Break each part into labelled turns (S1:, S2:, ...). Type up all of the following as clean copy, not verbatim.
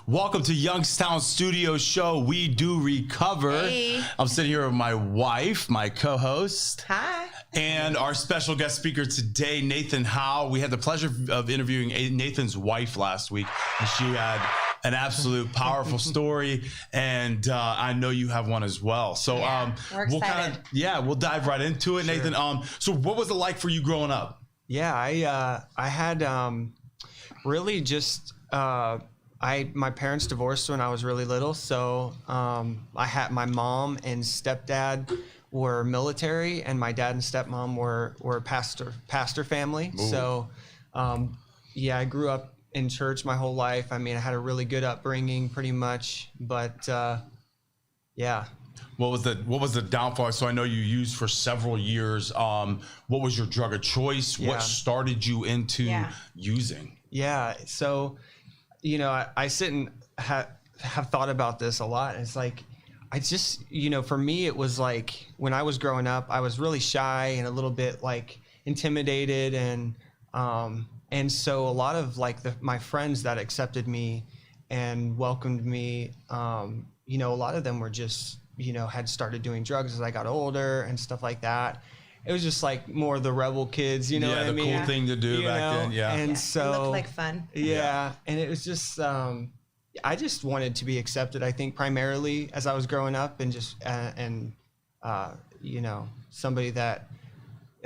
S1: Welcome to Youngstown Studio Show. We do recover.
S2: Hey.
S1: I'm sitting here with my wife, my co-host.
S2: Hi.
S1: And our special guest speaker today, Nathan Howell. We had the pleasure of interviewing Nathan's wife last week, and she had an absolute powerful story, and I know you have one as well. So
S2: we're excited.
S1: we'll dive right into it, sure. Nathan. So what was it like for you growing up?
S3: Yeah, I had really just my parents divorced when I was really little, so I had my mom and stepdad were military, and my dad and stepmom were pastor family. Ooh. So I grew up in church my whole life. I mean, I had a really good upbringing pretty much, but yeah.
S1: What was the downfall? So I know you used for several years. What was your drug of choice? Yeah. What started you into using? Yeah.
S3: So, I sit and have thought about this a lot. It's like, I just, for me, it was like when I was growing up, I was really shy and a little bit like intimidated. And so a lot of like my friends that accepted me and welcomed me, a lot of them were just, had started doing drugs as I got older and stuff like that. It was just like more the rebel kids, what I mean?
S1: Yeah, the cool thing to do back then, yeah.
S3: And so...
S2: It looked like fun.
S3: Yeah, and it was just, I just wanted to be accepted, I think, primarily as I was growing up, and just, somebody that,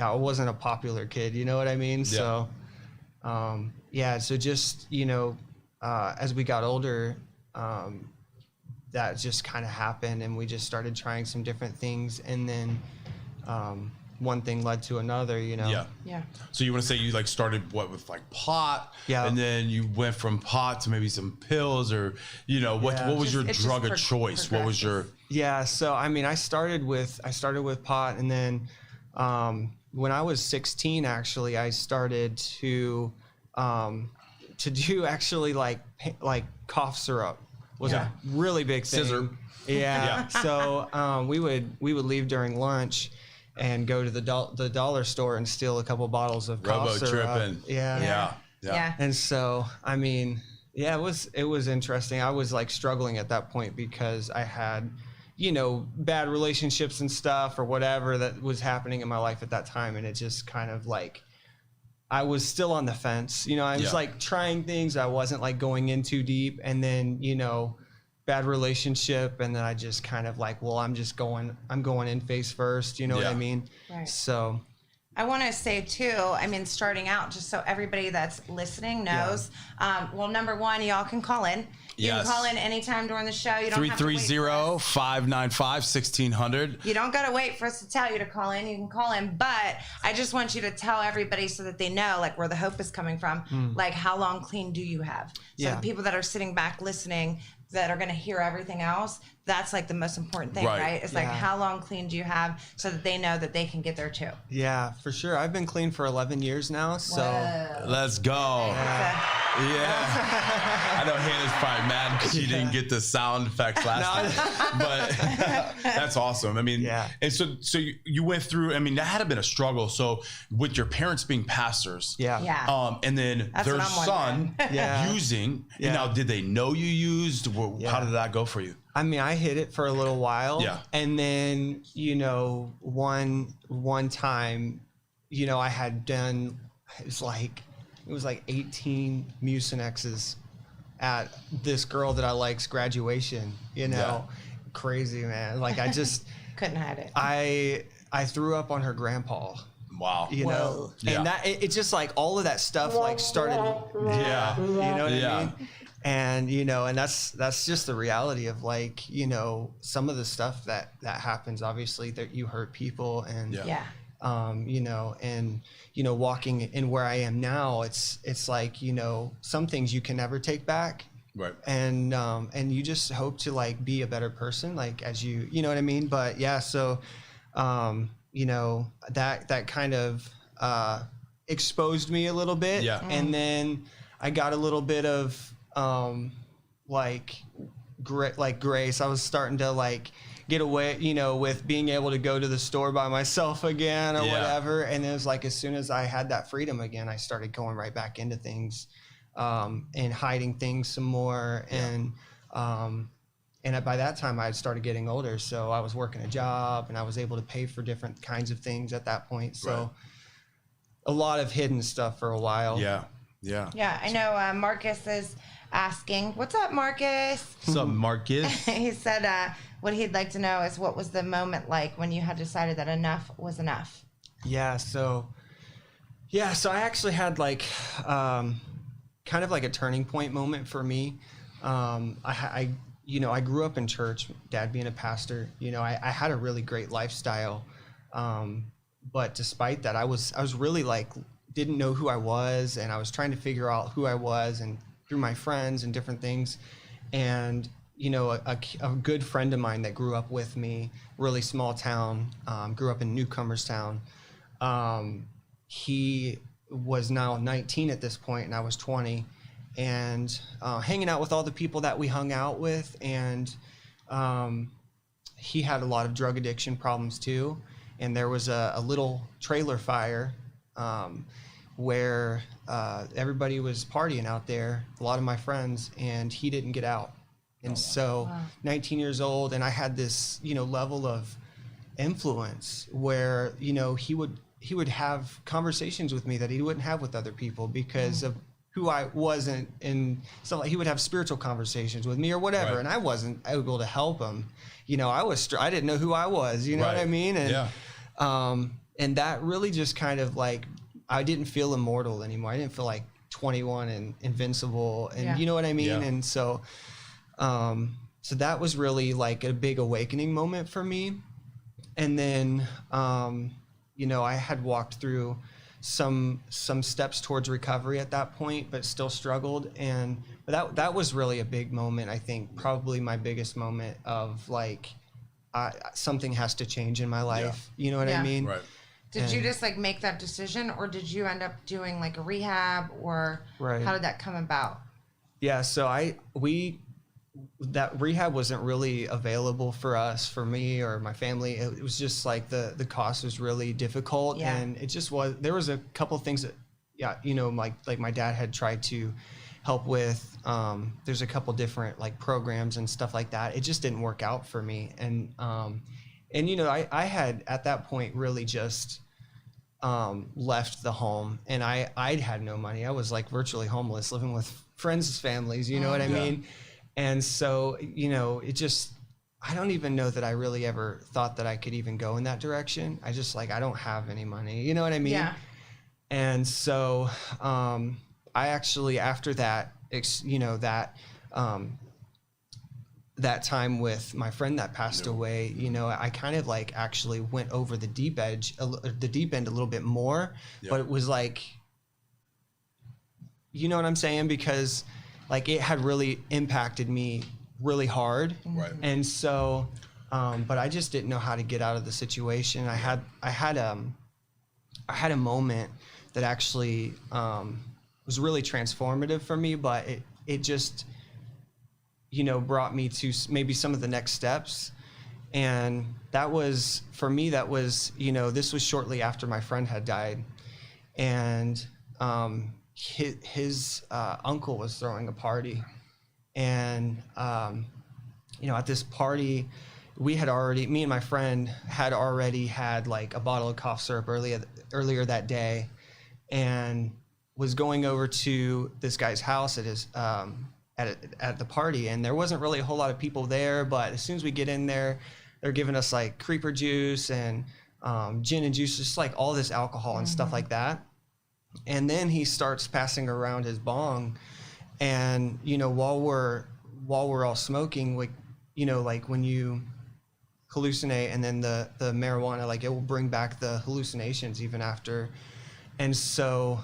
S3: I wasn't a popular kid, you know what I mean? Yeah. So, so just, as we got older, that just kind of happened, and we just started trying some different things, and then one thing led to another,
S1: Yeah. So you want to say you like started with like pot, and then you went from pot to maybe some pills, or what was your drug of choice? What was your?
S3: Yeah. So I mean, I started with pot, and then when I was 16, actually, I started to do actually like cough syrup. Was a really big thing.
S1: Scissor.
S3: Yeah. So we would leave during lunch and go to the dollar store and steal a couple bottles of cough syrup.
S1: Robo-tripping.
S3: Yeah. And so, I mean, it was interesting. I was like struggling at that point because I had, bad relationships and stuff or whatever that was happening in my life at that time. And it just kind of like, I was still on the fence, I was like trying things. I wasn't like going in too deep, and then, bad relationship. And then I just kind of like, well, I'm going in face first. You know what I mean?
S2: Right.
S3: So
S2: I want to say too, I mean, starting out, just so everybody that's listening knows, well, number one, y'all can call in. You can call in anytime during the show. You don't have to wait for us.
S1: 330-595-1600.
S2: You don't got to wait for us to tell you to call in. You can call in, but I just want you to tell everybody so that they know like where the hope is coming from. Like, how long clean do you have? So the people that are sitting back listening that are going to hear everything else, that's like the most important thing, right? It's like, how long clean do you have, so that they know that they can get there too.
S3: Yeah, for sure. I've been clean for 11 years now, so.
S2: Whoa.
S1: Let's go. I know Hannah's probably mad because she didn't get the sound effects last time, but that's awesome. I mean, and so you went through, I mean, that had been a struggle. So with your parents being pastors, and then
S2: that's
S1: their son using, and now did they know you used? How did that go for you?
S3: I mean, I hid it for a little while, and then one time, I had done, it was like 18 Mucinexes at this girl that I like's graduation. Crazy, man. Like, I just
S2: couldn't hide it.
S3: I threw up on her grandpa.
S1: Wow.
S3: And that it's just like all of that stuff like started. You know what I mean? And and that's just the reality of like some of the stuff that happens, obviously, that you hurt people, and walking in where I am now, it's like some things you can never take back,
S1: right?
S3: And you just hope to like be a better person, like as you know what I mean. But so that kind of exposed me a little bit, and then I got a little bit of grace. I was starting to like get away, with being able to go to the store by myself again or whatever. And it was like, as soon as I had that freedom again, I started going right back into things. and hiding things some more. And by that time I had started getting older, so I was working a job and I was able to pay for different kinds of things at that point. So a lot of hidden stuff for a while.
S1: Yeah.
S2: I know Marcus is asking, what's up, Marcus?
S1: What's up, Marcus?
S2: He said what he'd like to know is, what was the moment like when you had decided that enough was enough?
S3: So I actually had like kind of like a turning point moment for me. I grew up in church, dad being a pastor. I had a really great lifestyle, but despite that, I was really like didn't know who I was, and I was trying to figure out who I was, and through my friends and different things. And a good friend of mine that grew up with me, really small town, grew up in Newcomerstown. He was now 19 at this point, and I was 20, and hanging out with all the people that we hung out with. And he had a lot of drug addiction problems too. And there was a little trailer fire where everybody was partying out there, a lot of my friends, and he didn't get out. And so 19 years old, and I had this, level of influence where, he would have conversations with me that he wouldn't have with other people because of who I wasn't. And so like, he would have spiritual conversations with me or whatever. And I wasn't able to help him. I didn't know who I was, you know what I mean? And, and that really just kind of like, I didn't feel immortal anymore. I didn't feel like 21 and invincible, and you know what I mean? Yeah. And so that was really like a big awakening moment for me. And then, I had walked through some steps towards recovery at that point, but still struggled. But that was really a big moment. I think probably my biggest moment of like, something has to change in my life. You know what I mean? Right.
S2: Did you just like make that decision, or did you end up doing like a rehab, or how did that come about?
S3: Yeah, so that rehab wasn't really available for me or my family. It was just like the cost was really difficult, and it just was. There was a couple of things that, like my dad had tried to help with. There's a couple different like programs and stuff like that. It just didn't work out for me, and I had at that point really just left the home, and I'd had no money. I was like virtually homeless, living with friends' families, you know what I mean? And so, it just, I don't even know that I really ever thought that I could even go in that direction. I just like, I don't have any money, you know what I mean? Yeah. And so, I actually, after that, that time with my friend that passed away, I kind of like actually went over the deep end a little bit more, but it was like, you know what I'm saying? Because like it had really impacted me really hard. Right. And so, but I just didn't know how to get out of the situation. I had a moment that actually, was really transformative for me, but it just, brought me to maybe some of the next steps. And that was, for me, this was shortly after my friend had died. And his uncle was throwing a party. And, at this party, me and my friend had already had like a bottle of cough syrup earlier that day, and was going over to this guy's house at his, at the party, and there wasn't really a whole lot of people there, but as soon as we get in there, they're giving us like creeper juice and gin and juice, just like all this alcohol and stuff like that. And then he starts passing around his bong, and while we're all smoking, like like when you hallucinate, and then the marijuana, like it will bring back the hallucinations even after. And so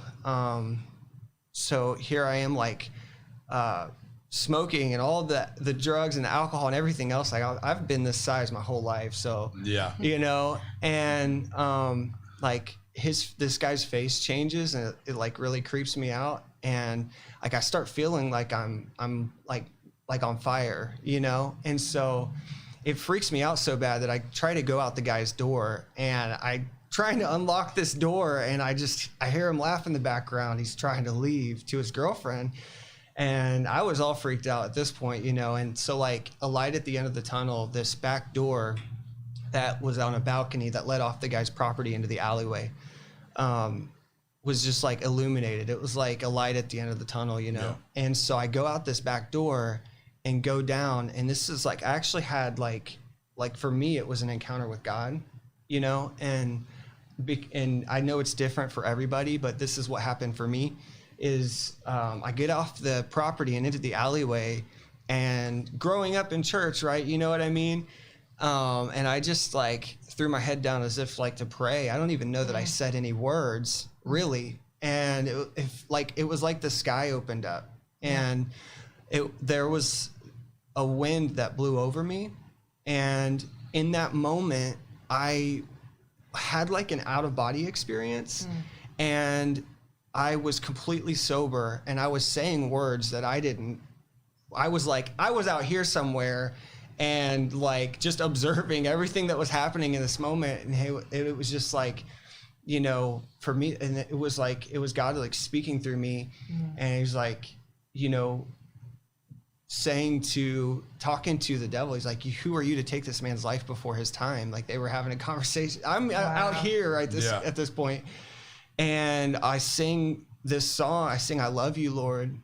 S3: here I am, like smoking and all the drugs and the alcohol and everything else. Like I've been this size my whole life, so and like this guy's face changes, and it like really creeps me out, and like I start feeling like I'm like on fire, and so it freaks me out so bad that I try to go out the guy's door, and I trying to unlock this door, and I hear him laugh in the background. He's trying to leave to his girlfriend. And I was all freaked out at this point, you know? And so like a light at the end of the tunnel, this back door that was on a balcony that led off the guy's property into the alleyway, was just like illuminated. It was like a light at the end of the tunnel, you know? Yeah. And so I go out this back door and go down, and this is like, I actually had like for me, it was an encounter with God, you know? And I know it's different for everybody, but this is what happened for me. Is I get off the property and into the alleyway, and growing up in church, right? You know what I mean? And I just like threw my head down as if like to pray. I don't even know that I said any words really. And it was like the sky opened up, and there was a wind that blew over me. And in that moment, I had like an out of body experience, and I was completely sober, and I was saying words that I was out here somewhere, and like just observing everything that was happening in this moment. And it was just like, you know, for me, and it was God like speaking through me. And he's like, you know, talking to the devil. He's like, who are you to take this man's life before his time? Like they were having a conversation. I'm out here at this point. And I sing this song. I sing, I love you, Lord.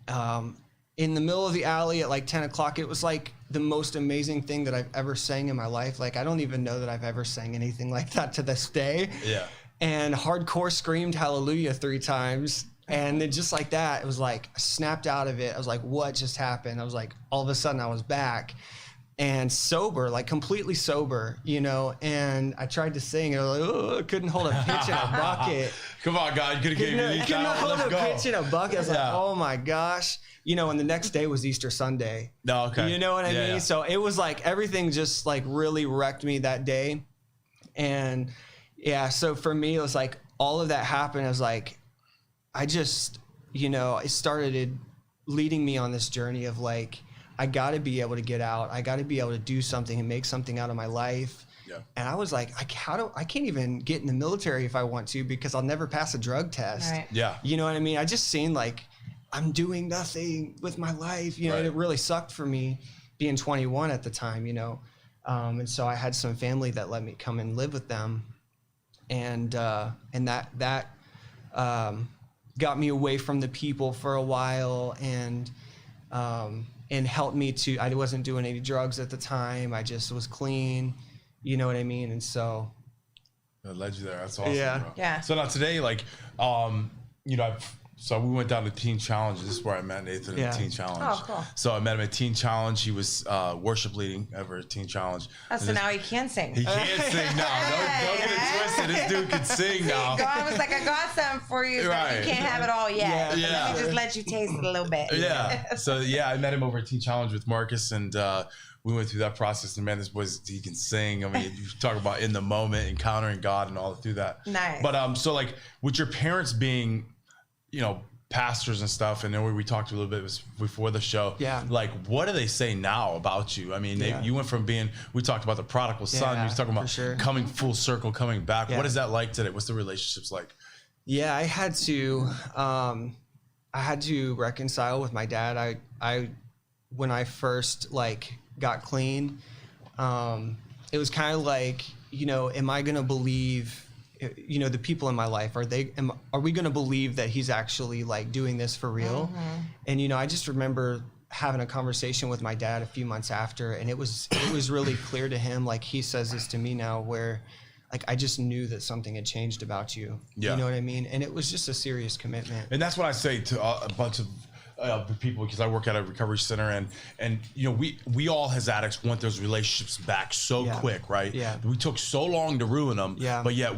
S3: In the middle of the alley at like 10 o'clock, it was like the most amazing thing that I've ever sang in my life. Like, I don't even know that I've ever sang anything like that to this day. Yeah. And hardcore screamed hallelujah 3 times. And then just like that, it was like, I snapped out of it. I was like, what just happened? I was like, all of a sudden I was back. And sober, like completely sober, you know, and I tried to sing, and I was like, oh, I couldn't hold a pitch in a bucket.
S1: Come on, God, you could have given me
S3: couldn't hold a pitch in a bucket. I was like, oh my gosh. You know, and the next day was Easter Sunday.
S1: No, okay.
S3: You know what I mean? Yeah. So it was like, everything just like really wrecked me that day. And yeah, so for me, it was like, all of that happened. I was like, I just, you know, it started leading me on this journey of like, I got to be able to get out. I got to be able to do something and make something out of my life. Yeah. And I was like, I can't even get in the military if I want to, because I'll never pass a drug test. Right. Yeah. You know what I mean? I just seen like, I'm doing nothing with my life. You know, and it really sucked for me being 21 at the time, you know? And so I had some family that let me come and live with them. And that got me away from the people for a while, and helped me to, I wasn't doing any drugs at the time. I just was clean, you know what I mean? And so.
S1: That led you there. That's awesome.
S3: Yeah.
S1: Bro.
S2: Yeah.
S1: So now today, like, you know, so we went down to Teen Challenge. This is where I met Nathan at Teen Challenge.
S2: Oh, cool.
S1: So I met him at Teen Challenge. He was worship leading ever at Teen Challenge.
S2: Oh, so now he can sing.
S1: He can sing now. Don't get it twisted. This dude can sing now.
S2: God was like, I got something for you, but you can't have it all yet.
S1: Yeah.
S2: Let me just let you taste it a little bit.
S1: Yeah. So yeah, I met him over at Teen Challenge with Marcus, and we went through that process. And man, this boy, he can sing. I mean, you talk about in the moment, encountering God, and all through that.
S2: Nice.
S1: But so like, with your parents being, you know, pastors and stuff, and then we talked a little bit before the show. Yeah. Like, what do they say now about you? I mean, you went from being, we talked about the prodigal son. You were talking about coming full circle, coming back. Yeah. What is that like today? What's the relationships like? Yeah, I had to reconcile with my dad. When I first like got clean, it was kind of like, you know, am I going to believe, you know, the people in my life, are we going to believe that he's actually like doing this for real? Mm-hmm. And, you know, I just remember having a conversation with my dad a few months after, and it was really clear to him. Like, he says this to me now, where like, I just knew that something had changed about you. Yeah. You know what I mean? And it was just a serious commitment. And that's what I say to a bunch of people, because I work at a recovery center, and you know, we all as addicts want those relationships back so quick, right? Yeah. We took so long to ruin them, but yet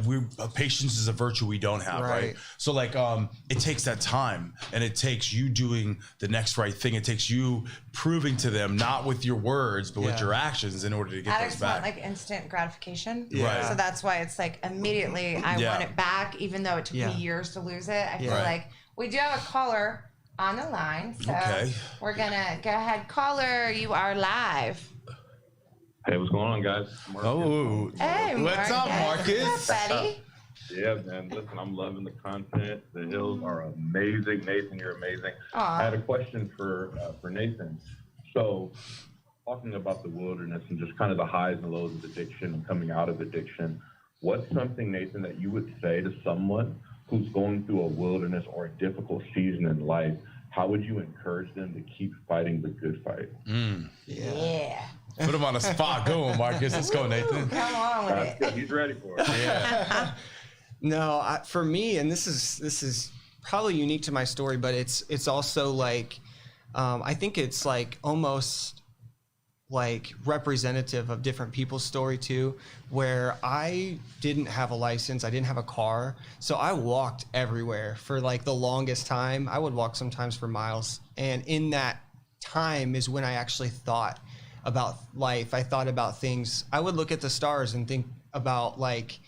S1: patience is a virtue we don't have, right? So like, it takes that time, and it takes you doing the next right thing. It takes you proving to them, not with your words, but with your actions, in order to get
S2: addicts
S1: those back.
S2: Want like instant gratification,
S1: right?
S2: So that's why it's like immediately I want it back, even though it took me years to lose it. I feel like we do have a caller on the line, so we're gonna go ahead. Caller, you are live.
S4: Hey, what's going on, guys?
S1: Oh,
S2: hey,
S1: what's up, Marcus?
S2: What's up, buddy?
S4: Yeah, man. Listen, I'm loving the content. The Hills are amazing. Nathan, you're amazing.
S2: Aww.
S4: I had a question for Nathan. So, talking about the wilderness and just kind of the highs and lows of addiction and coming out of addiction, what's something, Nathan, that you would say to someone who's going through a wilderness or a difficult season in life? How would you encourage them to keep fighting the good fight?
S2: Yeah.
S1: Put him on the spot. Go on, Marcus. Let's go, Nathan.
S2: Come on with it.
S4: He's ready for it.
S1: Yeah.
S3: No, for me, and this is probably unique to my story, but it's also like, I think it's like almost like representative of different people's story too, where I didn't have a license, I didn't have a car, so I walked everywhere for like the longest time. I would walk sometimes for miles, and in that time is when I actually thought about life. I thought about things. I would look at the stars and think about like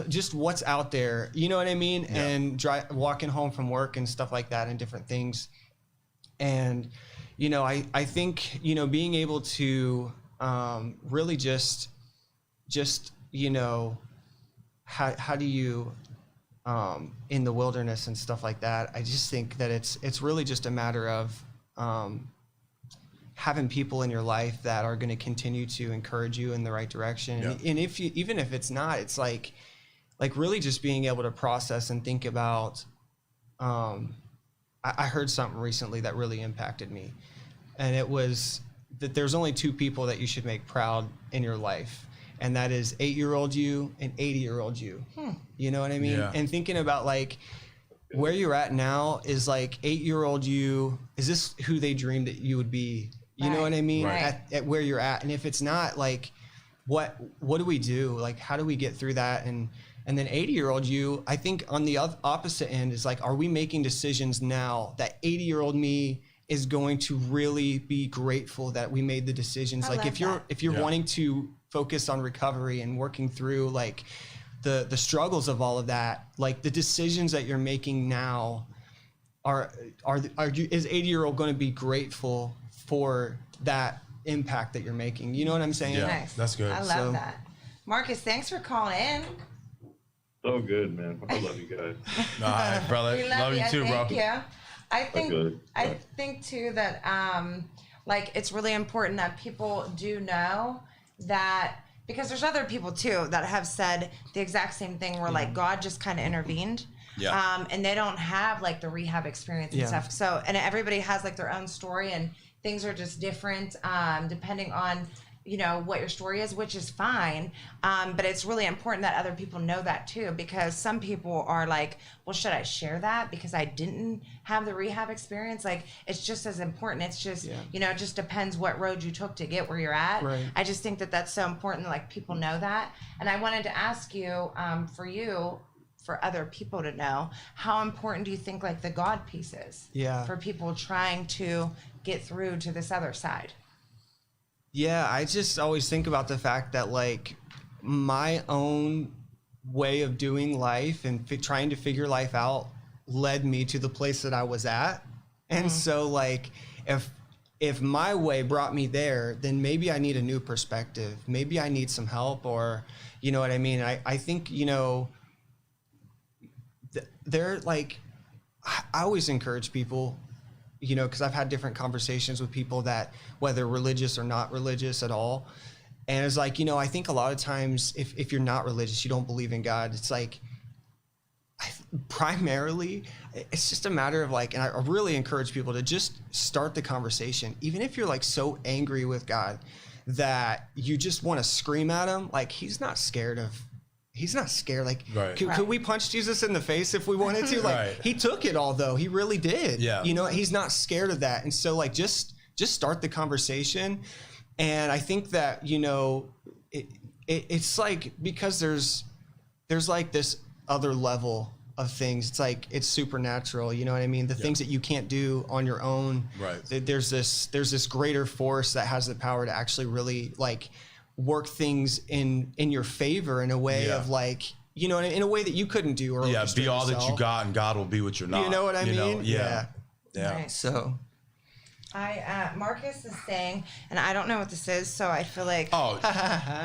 S3: just what's out there, you know what I mean? Yeah. And walking home from work and stuff like that and different things. And, you know, I think, you know, being able to really just, you know, how do you, in the wilderness and stuff like that, I just think that it's really just a matter of having people in your life that are going to continue to encourage you in the right direction. Yeah. And even if it's not, it's like really just being able to process and think about, I heard something recently that really impacted me, and it was that there's only two people that you should make proud in your life, and that is 8-year-old you and 80-year-old you. You know what I mean? Yeah. And thinking about like where you're at now is like 8-year-old you, is this who they dreamed that you would be? You know what I mean? Right. At where you're at. And if it's not, like, what do we do? Like, how do we get through that? And then 80-year-old you, I think on the opposite end is like, are we making decisions now that 80-year-old me is going to really be grateful that we made the decisions? Like if you're wanting to focus on recovery and working through like the struggles of all of that, like the decisions that you're making now is 80-year-old going to be grateful for that impact that you're making? You know what I'm saying?
S1: Yeah,
S2: nice.
S1: That's good.
S2: I love that. Marcus, thanks for calling in.
S4: So good, man. I love you guys.
S1: All right, brother.
S2: We love you
S1: too, bro.
S2: Thank you. I think too that like it's really important that people do know that, because there's other people too that have said the exact same thing where like God just kind of intervened. Yeah. And they don't have like the rehab experience and stuff. So, and everybody has like their own story, and things are just different depending on, you know, what your story is, which is fine. But it's really important that other people know that too, because some people are like, well, should I share that because I didn't have the rehab experience? Like, it's just as important. It's just, you know, it just depends what road you took to get where you're at. Right. I just think that that's so important, like people know that. And I wanted to ask you, for other people to know, how important do you think like the God piece is for people trying to get through to this other side?
S3: Yeah, I just always think about the fact that like my own way of doing life and trying to figure life out led me to the place that I was at. And so like if my way brought me there, then maybe I need a new perspective. Maybe I need some help, or, you know what I mean? I think, you know, they're like, I always encourage people, you know, because I've had different conversations with people that, whether religious or not religious at all, and it's like, you know, I think a lot of times if you're not religious, you don't believe in God, it's like, primarily, it's just a matter of like, and I really encourage people to just start the conversation, even if you're like so angry with God that you just want to scream at him. Like, he's not scared. Like, could we punch Jesus in the face if we wanted to? Like, he took it all though. He really did. Yeah. You know, he's not scared of that. And so like, just start the conversation. And I think that, you know, it's like, because there's like this other level of things. It's like, it's supernatural. You know what I mean? The things that you can't do on your own. Right. There's this greater force that has the power to actually really like work things in your favor in a way of like, you know, in a way that you couldn't do. Or
S1: be all that you got, and God will be what you're not.
S3: You know what I mean?
S1: Yeah.
S2: Right.
S3: So
S2: Marcus is saying, and I don't know what this is, so I feel like.
S1: Oh,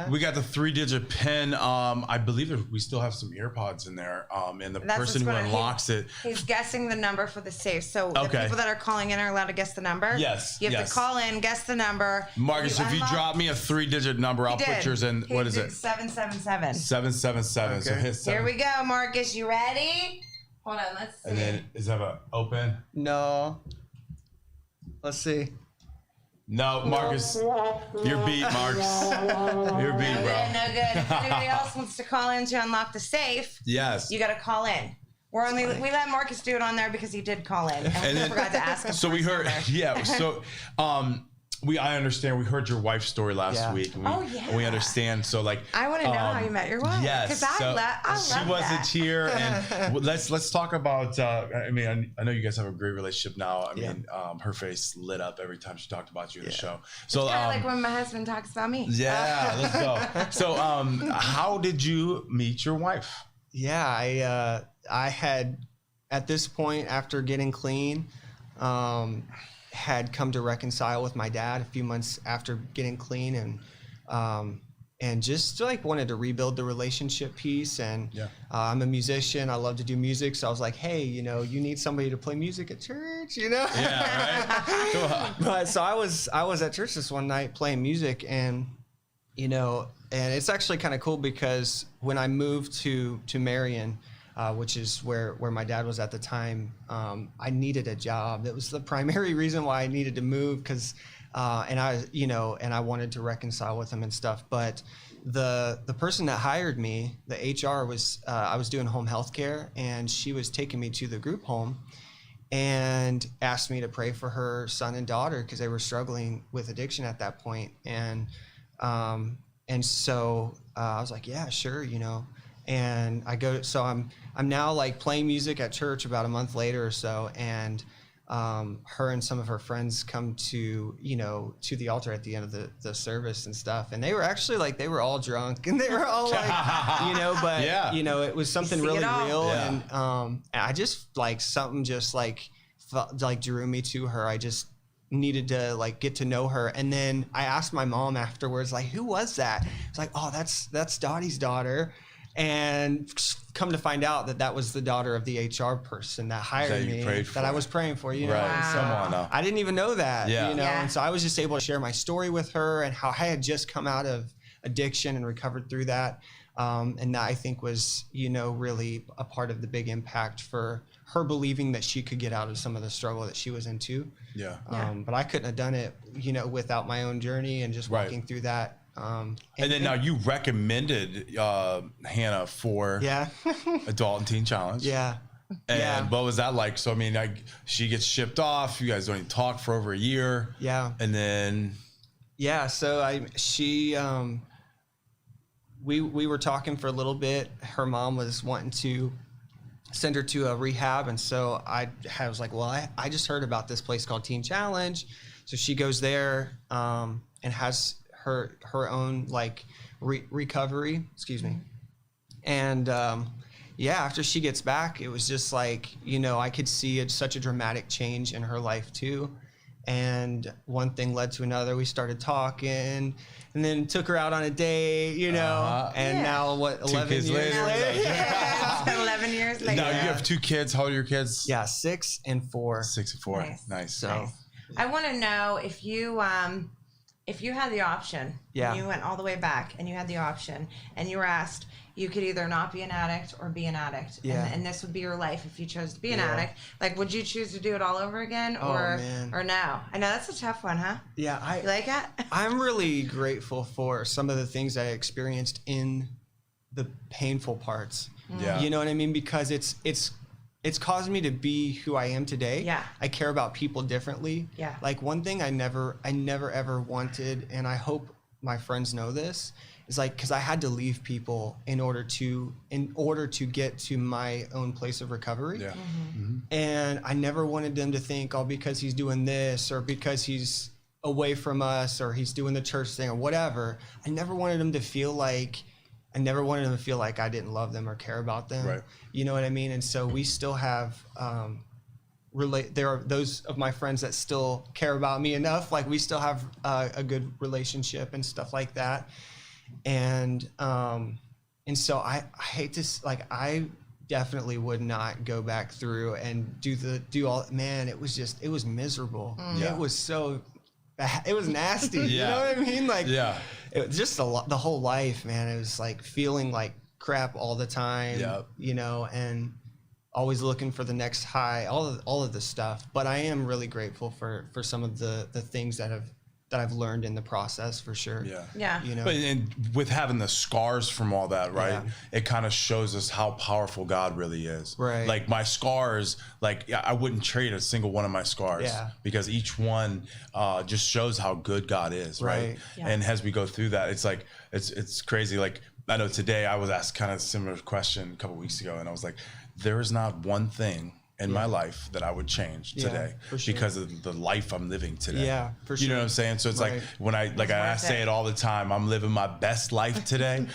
S1: we got the 3-digit pin. I believe we still have some earpods in there. And the person who unlocks it.
S2: He's guessing the number for the safe. So the people that are calling in are allowed to guess the number.
S1: Yes.
S2: You have to call in, guess the number.
S1: Marcus, if you drop me a 3-digit number, I'll put yours in. What is it?
S2: 777.
S1: 777. Okay. So hit 7.
S2: Here we go, Marcus. You ready? Hold on. Let's see.
S1: And then is that open?
S3: No. Let's see.
S1: No, Marcus, you're beat, Marcus. You're beat, bro.
S2: No good. If anybody else wants to call in to unlock the safe,
S1: yes,
S2: you got to call in. We let Marcus do it on there because he did call in, and we forgot to ask him.
S1: So we heard, yeah. So, I understand. We heard your wife's story last week. And we understand. So, like,
S2: I want to know how you met your wife.
S1: Yes,
S2: because I love
S1: she wasn't here, and let's talk about. I know you guys have a great relationship now. I mean, her face lit up every time she talked about you in the show. So,
S2: it's kind of like when my husband talks about me.
S1: Yeah, let's go. So, how did you meet your wife?
S3: Yeah, I had, at this point, after getting clean, had come to reconcile with my dad a few months after getting clean, and just like wanted to rebuild the relationship piece. And I'm a musician. I love to do music. So I was like, hey, you need somebody to play music at church,
S1: Yeah, right.
S3: But so I was at church this one night playing music, and and it's actually kind of cool because when I moved to Marion, which is where my dad was at the time, I needed a job. That was the primary reason why I needed to move, because and I wanted to reconcile with him and stuff. But the person that hired me, the HR, was I was doing home health care, and she was taking me to the group home and asked me to pray for her son and daughter because they were struggling with addiction at that point. And so I was like, yeah, sure, And I go, so I'm now like playing music at church about a month later or so, and her and some of her friends come to the altar at the end of the service and stuff, and they were actually like, they were all drunk and they were all like, but it was something really real, and I just like something just like felt, like drew me to her. I just needed to like get to know her, and then I asked my mom afterwards, like, who was that? It's like, oh, that's Dottie's daughter. And come to find out that was the daughter of the HR person that hired me, that I was praying for, Right.
S1: Wow.
S3: I didn't even know that, And so I was just able to share my story with her and how I had just come out of addiction and recovered through that. And that I think was, really a part of the big impact for her believing that she could get out of some of the struggle that she was into.
S1: Yeah.
S3: But I couldn't have done it, without my own journey and just walking through that.
S1: And then now you recommended Hannah for Adult and Teen Challenge.
S3: Yeah.
S1: And what was that like? So, I mean, she gets shipped off. You guys don't even talk for over a year.
S3: Yeah.
S1: And then.
S3: Yeah. So we were talking for a little bit. Her mom was wanting to send her to a rehab. And so I was like, well, I just heard about this place called Teen Challenge. So she goes there and has her own like recovery, and after she gets back, it was just like, I could see such a dramatic change in her life too, and one thing led to another. We started talking, and then took her out on a date, and now 11 years later?
S2: 11 years later.
S1: Now you have 2 kids. How old are your kids?
S3: 6 and 4.
S1: 6 and 4. Nice.
S3: So
S2: I want to know if you had the option, and you went all the way back and you had the option and you were asked, you could either not be an addict or be an addict. And this would be your life if you chose to be an addict. Like, would you choose to do it all over again or no? I know that's a tough one, huh?
S3: Yeah.
S2: You like that?
S3: I'm really grateful for some of the things I experienced in the painful parts.
S1: Yeah.
S3: You know what I mean? Because it's caused me to be who I am today.
S2: Yeah.
S3: I care about people differently.
S2: Yeah.
S3: Like one thing I never ever wanted, and I hope my friends know this, is like, because I had to leave people in order to get to my own place of recovery.
S1: Yeah.
S2: Mm-hmm.
S3: And I never wanted them to think, oh, because he's doing this or because he's away from us or he's doing the church thing or whatever. I never wanted them to feel like I didn't love them or care about them.
S1: Right.
S3: You know what I mean? And so we still have there are those of my friends that still care about me enough. Like we still have a good relationship and stuff like that. And so I hate to, like, I definitely would not go back through and do all, man, it was miserable.
S1: Yeah.
S3: It was so bad. It was nasty.
S1: Yeah.
S3: You know what I mean? Like,
S1: yeah,
S3: it was just the whole life, man. It was like feeling like crap all the time, you know, and always looking for the next high, all of the stuff. But I am really grateful for some of the things that I've learned in the process, for sure.
S2: Yeah.
S3: You know,
S1: but and with having the scars from all that, right?
S3: Yeah.
S1: It kind of shows us how powerful God really is.
S3: Right.
S1: Like my scars, like I wouldn't trade a single one of my scars.
S3: Yeah.
S1: Because each one just shows how good God is, right?
S2: Yeah.
S1: And as we go through that, it's like it's crazy. Like I know today I was asked kind of a similar question a couple weeks ago, and I was like, there is not one thing in my life that I would change today
S3: for sure.
S1: because of the life I'm living today.
S3: Yeah, for sure.
S1: You know what I'm saying? So it's
S3: Right.
S1: like when I say it all the time, I'm living my best life today.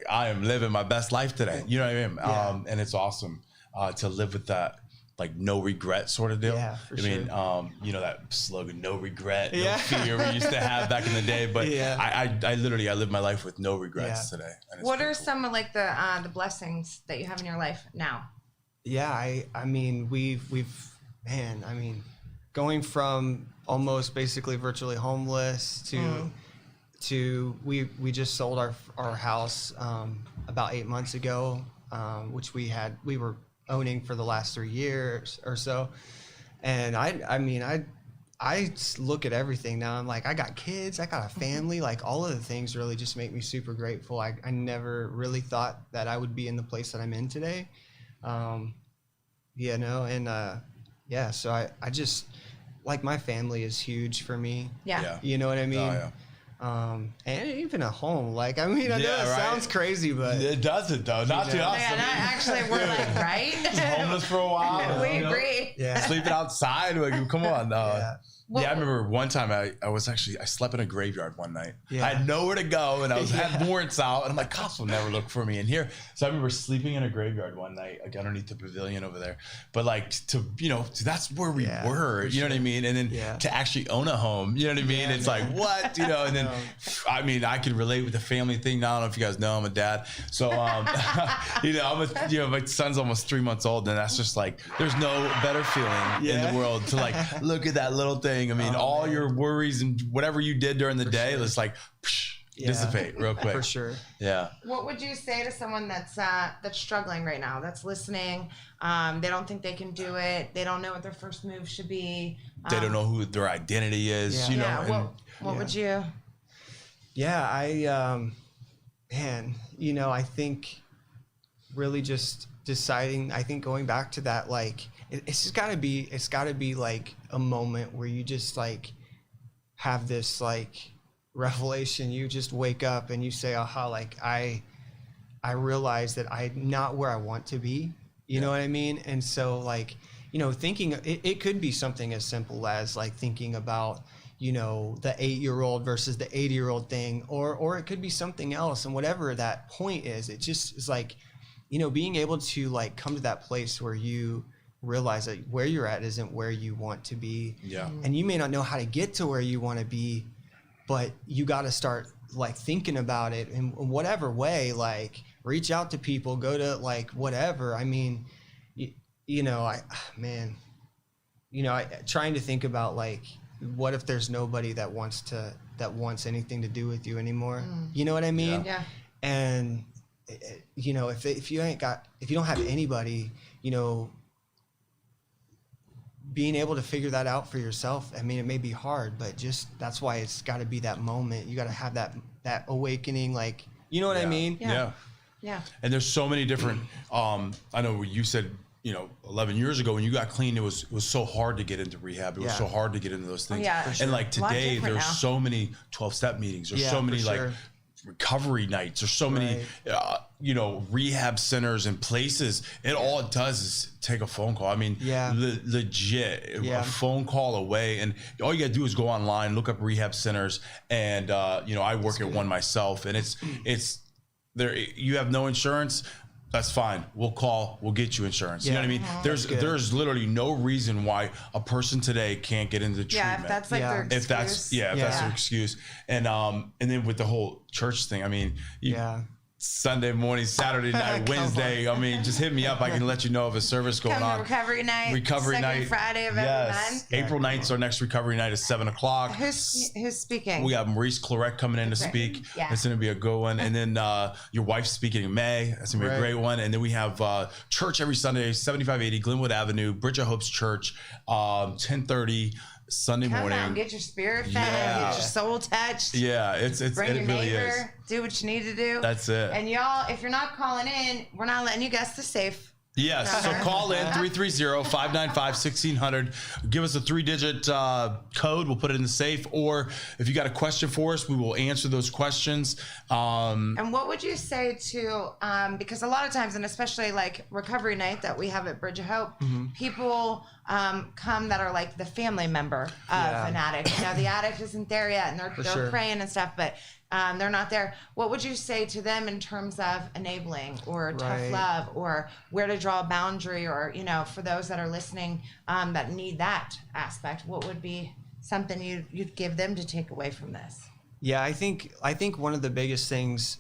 S1: I am living my best life today. You know what I mean?
S3: Yeah.
S1: And it's awesome to live with that, like no regret sort of deal.
S3: Yeah, for
S1: I mean, you know that slogan, no regret, no fear we used to have back in the day. But I literally live my life with no regrets today. And
S2: what are some of like the blessings that you have in your life now?
S3: Yeah, I mean, we've man, I mean, going from almost basically virtually homeless to we just sold our house about 8 months ago, which we were owning for the last 3 years or so. And I look at everything now. I'm like, I got kids, I got a family, like all of the things really just make me super grateful. I never really thought that I would be in the place that I'm in today. You know, and so I just, like, my family is huge for me.
S2: Yeah.
S3: You know what I mean?
S1: Oh, yeah.
S3: And even a home, like, I mean, I know it sounds crazy, but
S1: it doesn't though. Not to us.
S2: Yeah, actually, we're like, right?
S1: Homeless for a while.
S2: We agree.
S3: Yeah.
S1: Sleeping outside. Like, come on.
S2: Well,
S1: I remember one time I slept in a graveyard one night.
S3: Yeah.
S1: I had nowhere to go, and I had warrants out, and I'm like, cops will never look for me in here. So I remember sleeping in a graveyard one night, like underneath the pavilion over there. But like that's where we were. You know what I mean? And then to actually own a home, you know what I mean? It's like, what? You know? And then I mean, I can relate with the family thing now. I don't know if you guys know, I'm a dad. So my son's almost 3 months old, and that's just like, there's no better feeling in the world to like look at that little thing. I mean, all your worries and whatever you did during the day, it's like dissipate real quick.
S3: For sure.
S1: Yeah.
S2: What would you say to someone that's struggling right now, that's listening? They don't think they can do it. They don't know what their first move should be.
S1: They don't know who their identity is.
S3: Yeah.
S1: You know.
S2: What would you?
S3: Yeah, man, you know, I think really just deciding, I think going back to that, like, it's gotta be like a moment where you just like have this like revelation. You just wake up and you say, aha, like I realize that I'm not where I want to be. You know what I mean? And so, like, you know, thinking, it could be something as simple as like thinking about, you know, the 8-year-old versus the 80-year-old thing, or it could be something else. And whatever that point is, it just is like, you know, being able to like come to that place where you realize that where you're at isn't where you want to be.
S1: Yeah.
S3: And you may not know how to get to where you want to be, but you got to start like thinking about it in whatever way, like reach out to people, go to like whatever. I mean, you know, trying to think about like, what if there's nobody that wants anything to do with you anymore? You know what I mean?
S2: Yeah.
S3: And you know, if you don't have anybody, you know, being able to figure that out for yourself, I mean, it may be hard, but just that's why it's got to be that moment. You got to have that awakening, like, you know what I mean?
S2: Yeah.
S1: And there's so many different. I know you said, you know, 11 years ago when you got clean, it was so hard to get into rehab. It was so hard to get into those things. And like today, there's so many 12-step meetings. There's so many like recovery nights. There's so many, you know, rehab centers and places. All it does is take a phone call. I mean, legit, a phone call away. And all you got to do is go online, look up rehab centers. And, you know, I work at one myself, and it's there. You have no insurance. That's fine. We'll call. We'll get you insurance. You know what I mean? There's literally no reason why a person today can't get into treatment.
S2: Yeah, if that's like their excuse.
S1: If that's their excuse. And then with the whole church thing, I mean, Sunday morning, Saturday night, Wednesday. I mean, just hit me up. I can let you know of a service going on.
S2: Recovery night. Second Friday of every month.
S1: April 9th, our next recovery night is 7:00.
S2: Who's speaking?
S1: We have Maurice Claret coming in to speak.
S2: Yeah.
S1: It's going to be a good one. And then your wife's speaking in May. That's going to be a great one. And then we have church every Sunday, 7580 Glenwood Avenue, Bridge of Hope's Church, 10:30. Sunday morning.
S2: Come on, get your spirit fed, get your soul touched.
S1: Yeah, bring your neighbor,
S2: do what you need to do.
S1: That's it.
S2: And y'all, if you're not calling in, we're not letting you guess the safe.
S1: Yes, so call in 330-595-1600. Give us a 3-digit code. We'll put it in the safe. Or if you got a question for us, we will answer those questions.
S2: And what would you say to, because a lot of times, and especially like recovery night that we have at Bridge of Hope, people come that are like the family member of an addict. You know, the addict isn't there yet and they're praying and stuff, but they're not there. What would you say to them in terms of enabling or tough love or where to draw a boundary, or, you know, for those that are listening that need that aspect, what would be something you'd give them to take away from this?
S3: Yeah, I think one of the biggest things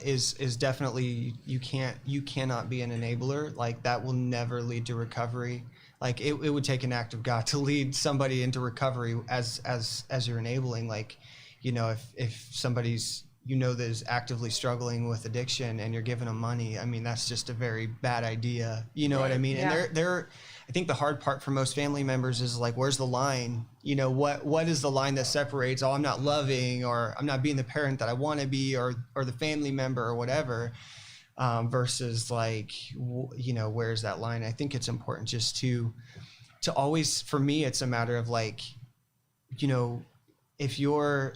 S3: is definitely you cannot be an enabler. Like, that will never lead to recovery. Like, it would take an act of God to lead somebody into recovery as you're enabling. Like, you know, if somebody's, you know, that is actively struggling with addiction and you're giving them money, I mean, that's just a very bad idea. You know what I mean? And they're I think the hard part for most family members is like, where's the line? You know, what is the line that separates, oh, I'm not loving, or I'm not being the parent that I want to be, or the family member or whatever, versus like, you know, where's that line? I think it's important just to always, for me, it's a matter of like, you know, if you're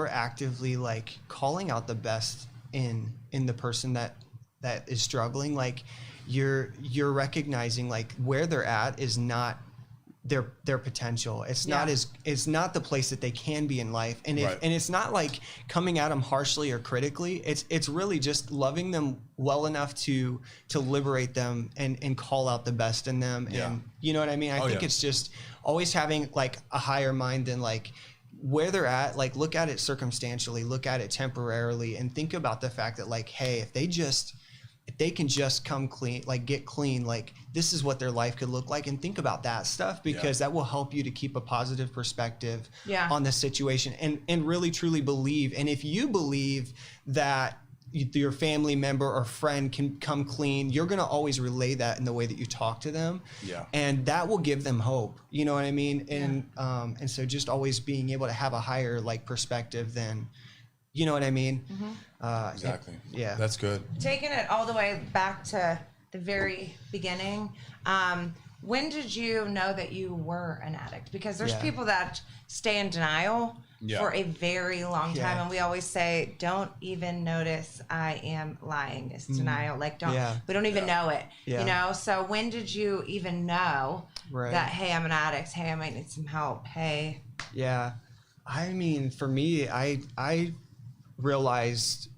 S3: actively like calling out the best in the person that is struggling, like you're recognizing like where they're at is not their potential. It's not the place that they can be in life. And and it's not like coming at them harshly or critically. It's really just loving them well enough to liberate them and call out the best in them. And you know what I mean? I think it's just always having like a higher mind than like where they're at. Like, look at it circumstantially, look at it temporarily, and think about the fact that like, hey, if they can just come clean, like get clean, like this is what their life could look like, and think about that stuff, because that will help you to keep a positive perspective on the situation and really truly believe. And if you believe that your family member or friend can come clean, you're going to always relay that in the way that you talk to them. And that will give them hope. You know what I mean? And so just always being able to have a higher like perspective than, you know what I mean?
S1: Exactly.
S3: Yeah.
S1: That's good.
S2: Taking it all the way back to the very beginning, when did you know that you were an addict? Because there's people that stay in denial for a very long time. And we always say, don't even notice I am lying. It's denial. Like, we don't even know it, you know? So when did you even know that, hey, I'm an addict. Hey, I might need some help. Hey. Yeah.
S3: I mean, for me, I realized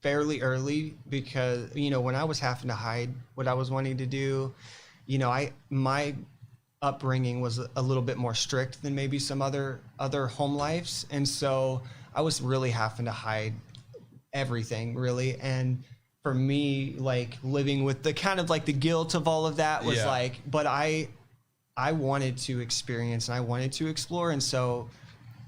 S3: fairly early, because, you know, when I was having to hide what I was wanting to do, you know, my upbringing was a little bit more strict than maybe some other home lives. And so I was really having to hide everything, really. And for me, like living with the kind of like the guilt of all of that was like, but I wanted to experience and I wanted to explore. And so,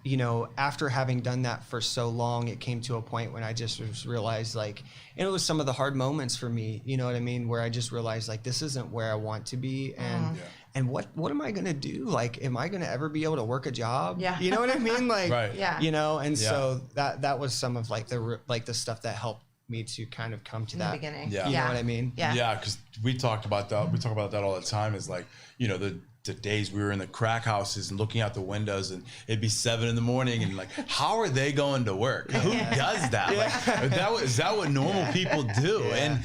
S3: you know, after having done that for so long, it came to a point when I just realized like, and it was some of the hard moments for me, you know what I mean? Where I just realized like, this isn't where I want to be. And what am I going to do? Like, am I going to ever be able to work a job? You know what I mean? Like, you know, and so that was some of like the stuff that helped me to kind of come to that beginning. You know what I mean?
S1: Yeah. Cause we talk about that. We talk about that all the time, is like, you know, the days we were in the crack houses and looking out the windows, and it'd be 7 a.m. and like, how are they going to work? Who does that? Like, is that what normal people do? And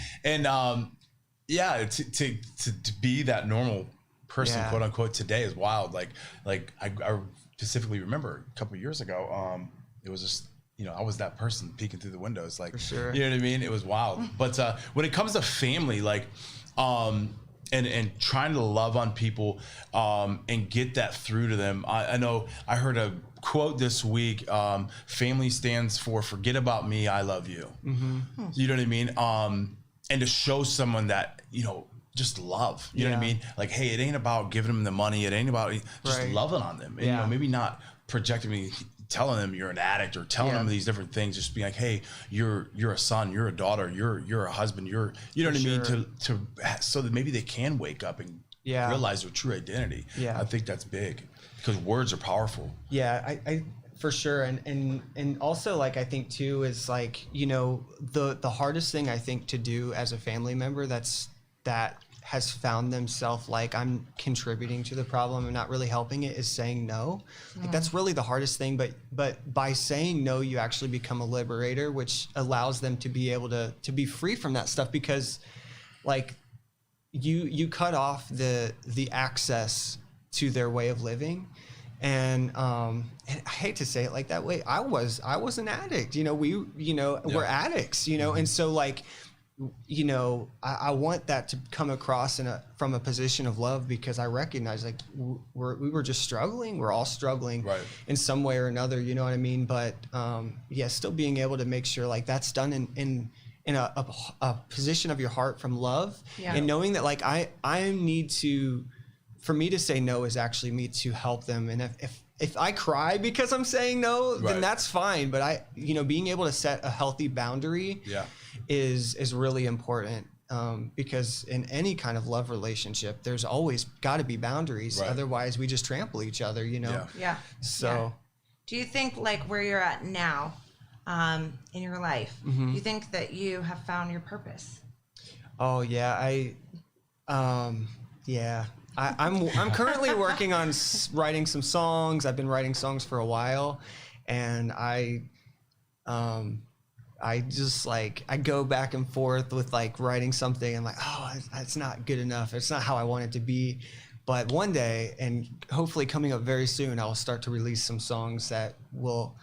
S1: to be that normal person, quote unquote, today is wild. Like I specifically remember a couple of years ago, it was just I was that person peeking through the windows, like,
S3: For sure.
S1: you know what I mean? It was wild. But when it comes to family, like, and trying to love on people, and get that through to them. I know I heard a quote this week, family stands for forget about me, I love you. You know what I mean? And to show someone that, just love, you know what I mean? Like, hey, it ain't about giving them the money. It ain't about just loving on them. And, maybe not projecting me, telling them you're an addict or telling them these different things, just being like, hey, you're a son, you're a daughter, you're a husband, you know what I mean? To so that maybe they can wake up and realize their true identity. I think that's big because words are powerful.
S3: I for sure. And also, like, I think too is like, the hardest thing I think to do as a family member that has found themselves like I'm contributing to the problem and not really helping it is saying no. Like, that's really the hardest thing. But by saying no, you actually become a liberator, which allows them to be able to be free from that stuff, because like you cut off the access to their way of living. And I hate to say it like that way. I was an addict, we're addicts, and so like, I want that to come across from a position of love, because I recognize like we were just struggling. We're all struggling in some way or another, you know what I mean? But still being able to make sure like that's done in a position of your heart from love, and knowing that like I need to, for me to say no is actually me to help them. And if I cry because I'm saying no, then that's fine. But being able to set a healthy boundary is really important, because in any kind of love relationship, there's always got to be boundaries. Otherwise, we just trample each other, So,
S2: do you think like where you're at now, in your life, do you think that you have found your purpose?
S3: Oh yeah, I'm currently working on writing some songs. I've been writing songs for a while, and I just like, I go back and forth with like writing something. I'm like, oh, it's not good enough. It's not how I want it to be. But one day, and hopefully coming up very soon, I'll start to release some songs that will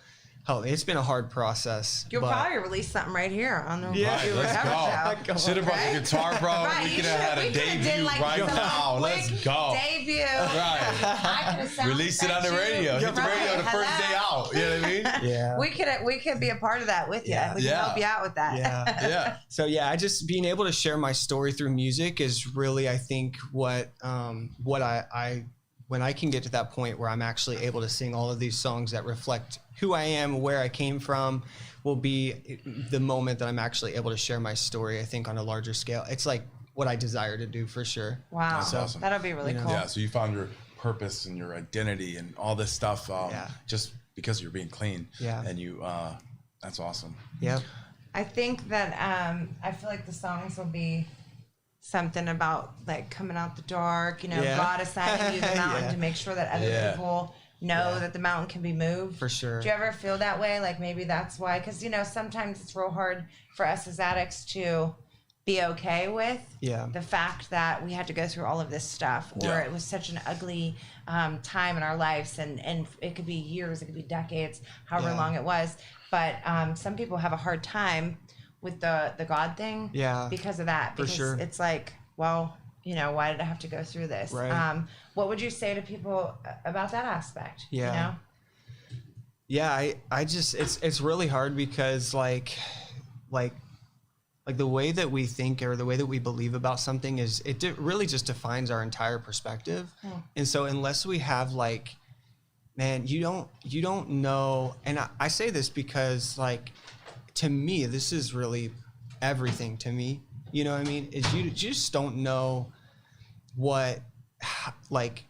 S3: help. It's been a hard process.
S2: You'll probably release something right here on the
S1: let's go. Should have brought the guitar, bro. We could have had a debut now. Let's go.
S2: Debut.
S1: Right. Release it on the radio. Hit the radio the first day out. You know what I mean?
S3: Yeah.
S2: We could be a part of that with you. We can help you out with that.
S1: Yeah.
S3: So I just being able to share my story through music is really, I think, what I when I can get to that point where I'm actually able to sing all of these songs that reflect who I am, where I came from, will be the moment that I'm actually able to share my story, I think, on a larger scale. It's like what I desire to do for sure.
S2: Wow.
S1: That's awesome.
S2: That'll be really cool.
S1: Yeah, so you found your purpose and your identity and all this stuff just because you're being clean.
S3: Yeah.
S1: And you, that's awesome.
S3: Yeah.
S2: I think that I feel like the songs will be something about like coming out the dark, God assigning you the mountain to make sure that other people know that the mountain can be moved.
S3: For sure.
S2: Do you ever feel that way? Like maybe that's why, because sometimes it's real hard for us as addicts to be okay with the fact that we had to go through all of this stuff, or it was such an ugly time in our lives, and it could be years, it could be decades, however long it was. But some people have a hard time with the God thing because of that. Because it's like, well, why did I have to go through this?
S3: Right.
S2: What would you say to people about that aspect?
S3: Yeah, I just, it's really hard because like the way that we think or the way that we believe about something is, it really just defines our entire perspective. And so unless we have like, man, you don't know. And I say this because like, to me, this is really everything to me. You know what I mean? Is you just don't know what, like,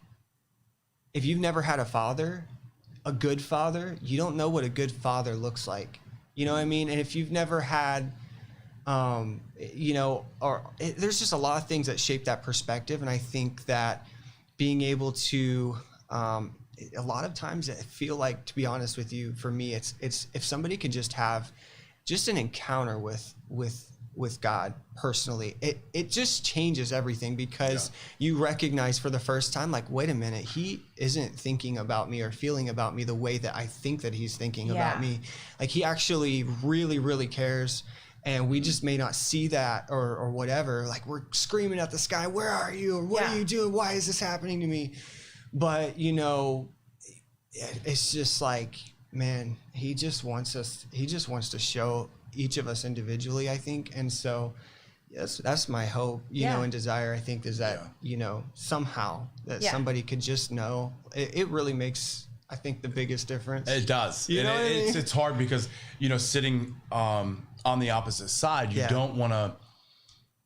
S3: if you've never had a father, a good father, you don't know what a good father looks like. You know what I mean? And if you've never had, there's just a lot of things that shape that perspective. And I think that being able to, a lot of times I feel like, to be honest with you, for me, it's if somebody could just have just an encounter with with God personally, it just changes everything, because you recognize for the first time, like, wait a minute, he isn't thinking about me or feeling about me the way that I think that he's thinking about me. Like, he actually really, really cares. And we just may not see that or whatever. Like, we're screaming at the sky, where are you? Or what are you doing? Why is this happening to me? But, you know, it's just like, man, he just wants to show each of us individually, I think. And so that's my hope, you know, and desire, I think, is that, you know, somehow that somebody could just know. It really makes, I think, the biggest difference.
S1: It does.
S3: You know what I mean?
S1: It's hard because, you know, sitting on the opposite side, you don't want to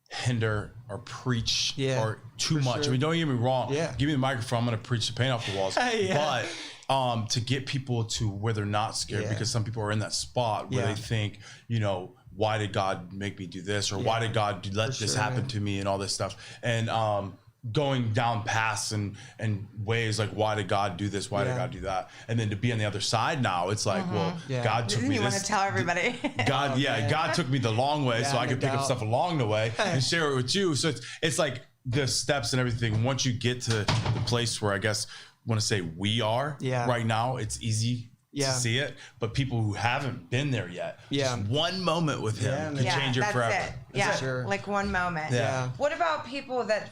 S1: hinder or preach or too much. I mean, don't get me wrong. Give me the microphone, I'm going to preach the paint off the walls. But to get people to where they're not scared, because some people are in that spot where they think, you know, why did God make me do this? Or why did God let this happen to me and all this stuff? And going down paths and ways like, why did God do this? Why did God do that? And then to be on the other side now, it's like, well, God took me
S2: you want to tell everybody.
S1: God, God took me the long way so I could pick up stuff along the way and share it with you. So it's like the steps and everything. Once you get to the place where I guess want to say we are right now, it's easy to see it, but people who haven't been there yet, just one moment with him can change it forever.
S2: Like one moment. What about people that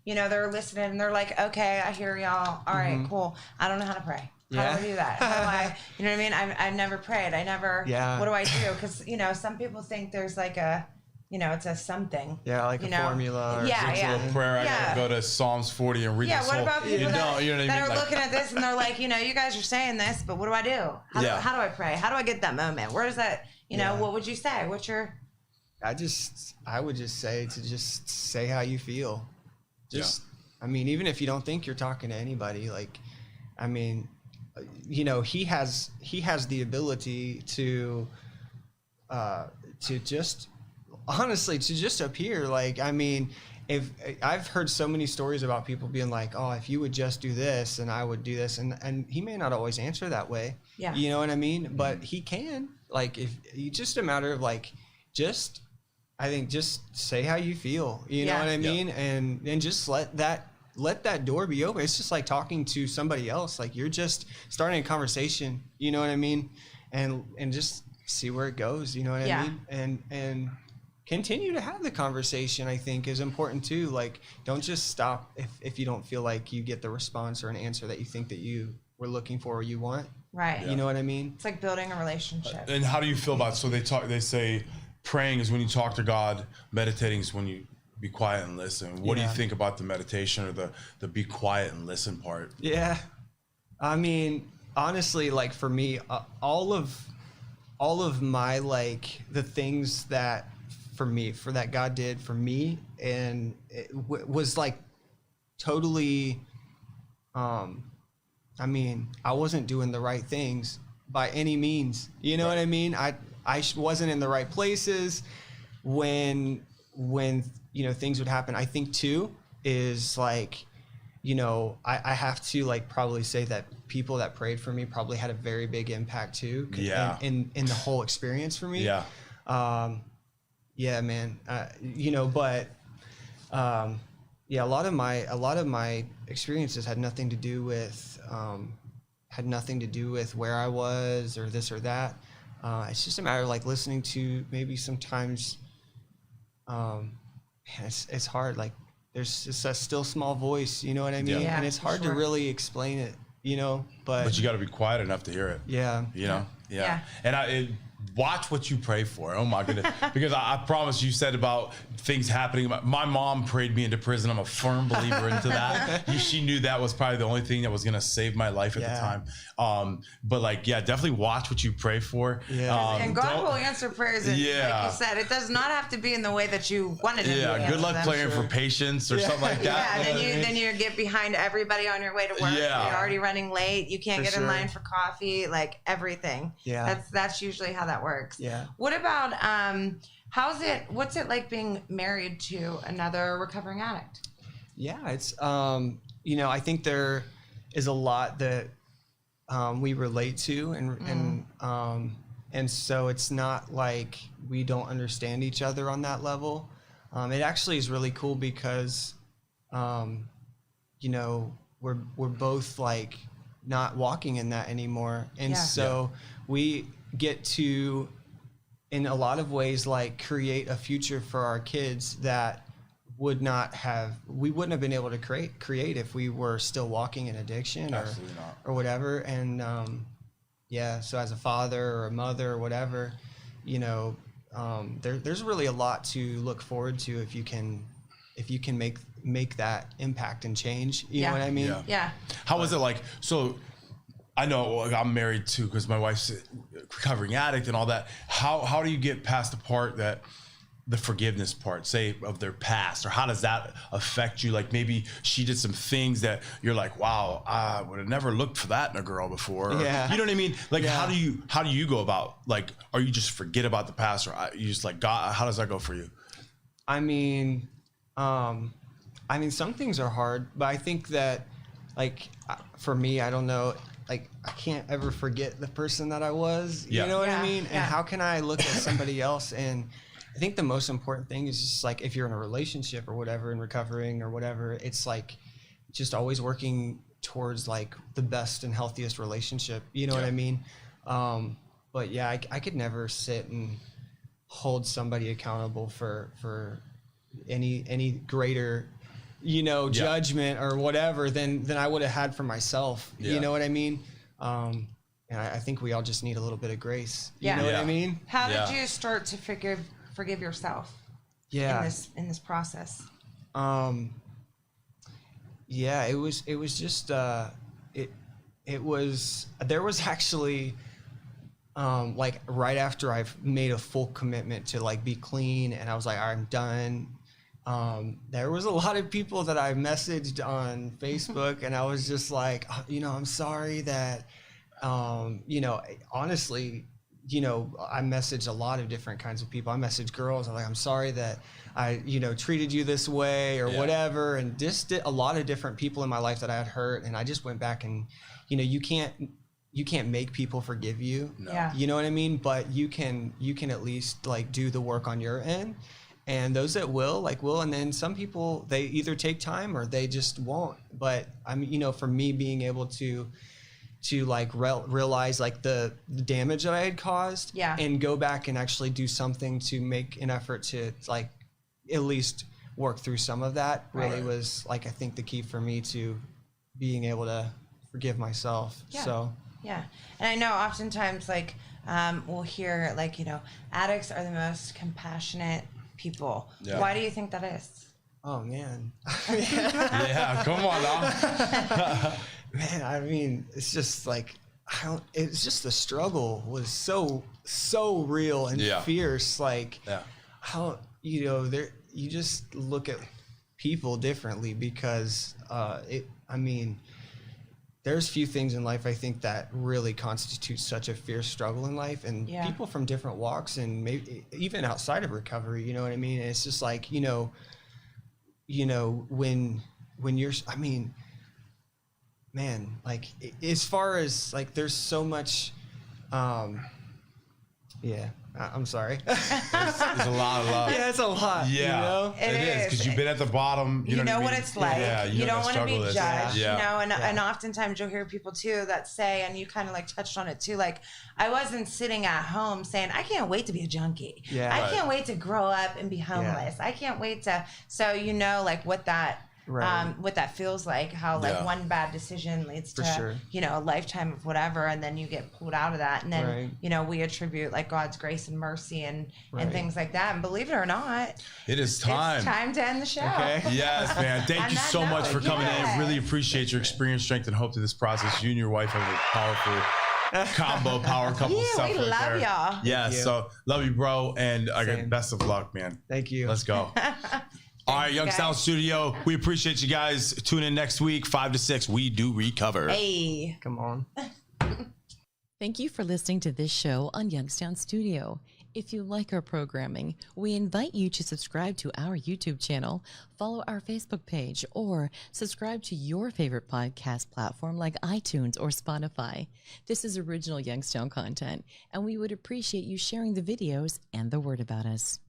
S2: you know, they're listening and they're like, okay, I hear y'all, all right, cool, I don't know how to pray. How do I do that? How do I, you know what I mean? I've never prayed. I never, what do I do? Because, you know, some people think there's like a, you know, it's a something.
S3: Like a formula. Or
S1: a little prayer. I gotta go to Psalms 40 and read the
S2: what about people that are looking at this and they're like, you know, you guys are saying this, but what do I do? How do I pray? How do I get that moment? Where is that, you know, what would you say? What's your...
S3: I would just say to just say how you feel. I mean, even if you don't think you're talking to anybody, like, I mean, you know, he has the ability to just... honestly, to just appear. Like, I mean, if I've heard so many stories about people being like, oh, if you would just do this and I would do this, and he may not always answer that way. You know what I mean? But he can. Like, if you just a matter of like, I think just say how you feel. You know what I mean? And just let that door be open. It's just like talking to somebody else. Like, you're just starting a conversation. You know what I mean? And just see where it goes. You know what I mean? And continue to have the conversation, I think, is important too. Like, don't just stop if you don't feel like you get the response or an answer that you think that you were looking for or you want.
S2: Right.
S3: You know what I mean?
S2: It's like building a relationship.
S1: And how do you feel about, so they say praying is when you talk to God, meditating is when you be quiet and listen. What do you think about the meditation or the be quiet and listen part? Yeah.
S3: I mean, honestly, like for me, all of my, like, the things that for that God did for me, and it was like totally, I mean, I wasn't doing the right things by any means. You know what I mean? I wasn't in the right places when you know, things would happen. I think too is like, you know, I have to like probably say that people that prayed for me probably had a very big impact too. In the whole experience for me. Yeah, man. You know, but a lot of my experiences had nothing to do with where I was or this or that. It's just a matter of like listening to maybe sometimes. It's hard. Like, there's just a still small voice. You know what I mean? And it's hard to really explain it. You know, but
S1: you got to be quiet enough to hear it. You know. And watch what you pray for. Oh my goodness. Because I promise you said about things happening. My mom prayed me into prison. I'm a firm believer into that. She knew that was probably the only thing that was going to save my life at the time. But like, definitely watch what you pray for.
S2: And God will answer prayers. Like you said, it does not have to be in the way that you wanted it to be.
S1: Good luck praying for patience or something like that.
S2: Then you get behind everybody on your way to work. You're already running late. You can't get in line for coffee, like everything. That's usually how that works. What about what's it like being married to another recovering addict?
S3: It's you know, I think there is a lot that we relate to and And so it's not like we don't understand each other on that level. It actually is really cool because, you know, we're both like not walking in that anymore. And so we get to, in a lot of ways, like create a future for our kids that we wouldn't have been able to create if we were still walking in addiction or whatever. And so as a father or a mother or whatever, you know, there's really a lot to look forward to if you can make that impact and change. You know what I mean?
S2: Yeah.
S1: How was it like? So I know I'm married too because my wife's a recovering addict and all that. How do you get past the part that the forgiveness part, say, of their past, or how does that affect you? Like maybe she did some things that you're like, wow, I would have never looked for that in a girl before. Or, you know what I mean? Like how do you go about, like, or you just forget about the past, or you just like, God, how does that go for you?
S3: I mean, some things are hard, but I think that, like, for me, I don't know, like, I can't ever forget the person that I was. You know what I mean? And how can I look at somebody else? And I think the most important thing is just like, if you're in a relationship or whatever, in recovering or whatever, it's like just always working towards like the best and healthiest relationship. You know what I mean? But yeah, I could never sit and hold somebody accountable for any greater, you know, judgment or whatever than I would have had for myself. You know what I mean? And I think we all just need a little bit of grace. You know what I mean?
S2: How did you start to forgive yourself in this process? It was just there was actually like right after I've made a full commitment to like be clean and I was like, I'm done. There was a lot of people that I messaged on Facebook and I was just like, you know, I'm sorry that, you know, honestly, you know, I messaged a lot of different kinds of people. I messaged girls. I'm like, I'm sorry that I, you know, treated you this way or whatever. And just a lot of different people in my life that I had hurt. And I just went back and, you know, you can't make people forgive you. No. You know what I mean? But you can at least like do the work on your end. And those that will. And then some people, they either take time or they just won't. But I mean, you know, for me being able to like realize like the damage that I had caused and go back and actually do something to make an effort to like at least work through some of that really was like, I think the key for me to being able to forgive myself. And I know oftentimes like we'll hear like, you know, addicts are the most compassionate people. Why do you think that is?
S3: Oh man.
S1: Come on now.
S3: Man, I mean, it's just like, it's just the struggle was so real and fierce. Like, how, you know, you just look at people differently because, I mean, there's few things in life I think that really constitute such a fierce struggle in life, and people from different walks and maybe even outside of recovery, you know what I mean? And it's just like, you know, when you're, I mean, man, like as far as like, there's so much, I'm sorry.
S1: There's a lot of love.
S3: Yeah, it's a lot.
S1: Yeah,
S2: you know?
S1: it is because you've been at the bottom.
S2: You know what
S1: I mean?
S2: it's like.
S1: Yeah,
S2: you don't want to be judged.
S1: You
S2: know, and oftentimes you'll hear people too that say, and you kind of like touched on it too. Like, I wasn't sitting at home saying, I can't wait to be a junkie. I can't wait to grow up and be homeless. I can't wait to. So you know, like what that. What that feels like, how like one bad decision leads to you know, a lifetime of whatever, and then you get pulled out of that, and then you know, we attribute like God's grace and mercy and things like that. And believe it or not,
S1: it's
S2: time to end the show.
S1: Yes, man. Thank you so much for coming in. Really appreciate your experience, strength, and hope through this process. You and your wife have a powerful combo, power couple stuff.
S2: We love y'all.
S1: Yeah, so love you, bro, and best of luck, man.
S3: Thank you.
S1: Let's go. All right, Youngstown Studio. We appreciate you guys. Tune in next week, 5 to 6. We do recover.
S2: Hey.
S3: Come on.
S5: Thank you for listening to this show on Youngstown Studio. If you like our programming, we invite you to subscribe to our YouTube channel, follow our Facebook page, or subscribe to your favorite podcast platform like iTunes or Spotify. This is original Youngstown content, and we would appreciate you sharing the videos and the word about us.